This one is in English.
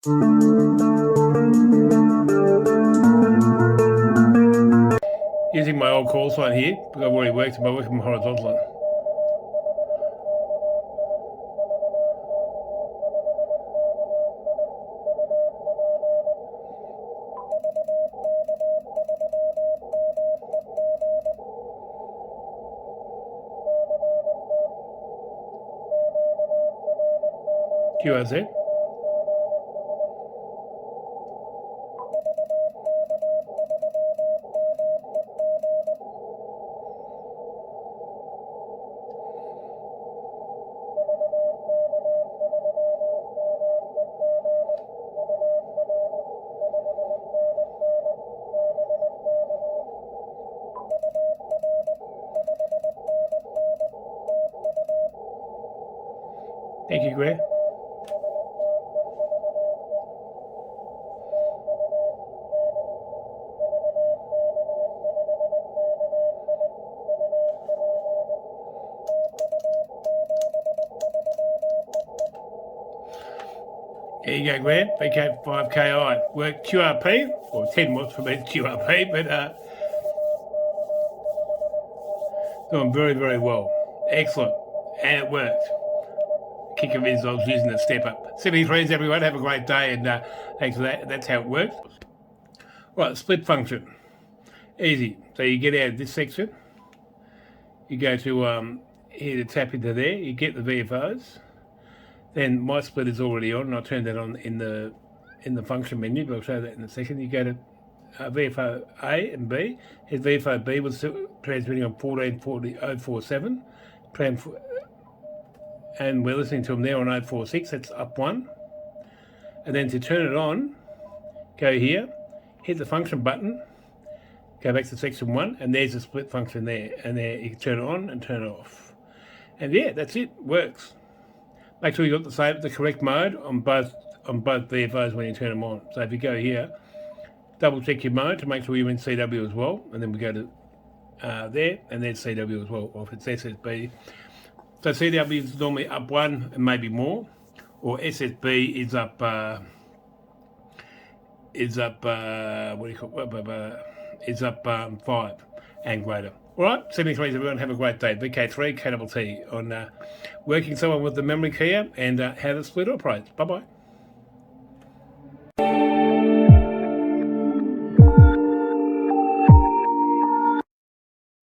Using my old call sign here, because I've already worked by working horizontally. QRZ. Thank you, Greg. There you go, Grant. VK5KI. Work QRP, or 10 watts for me QRP, but doing very, very well. Excellent. And it worked. Kick of is I was using the step up. 73s, everyone. Have a great day, and thanks for that. That's how it works. Right, split function. Easy. So you get out of this section. You go to here to tap into there. You get the VFOs. Then my split is already on, and I'll turn that on in the function menu, but I'll show that in a second. You go to VFO A and B. His VFO B was transmitting on 1440.047, and we're listening to him there on 046. That's up one. And then to turn it on, go here, hit the function button, go back to section 1, and there's the split function there. And there you can turn it on and turn it off. And yeah, that's it. Works. Make sure you got the correct mode on both VFOs when you turn them on. So if you go here, double check your mode to make sure you're in CW as well, and then we go to there, and then CW as well, or if it's SSB. So CW is normally up 1 and maybe more, or SSB is up is up 5 and greater. All right, 73s, everyone, have a great day. VK3KI on working someone with the memory keyer and how the split operates. Bye-bye.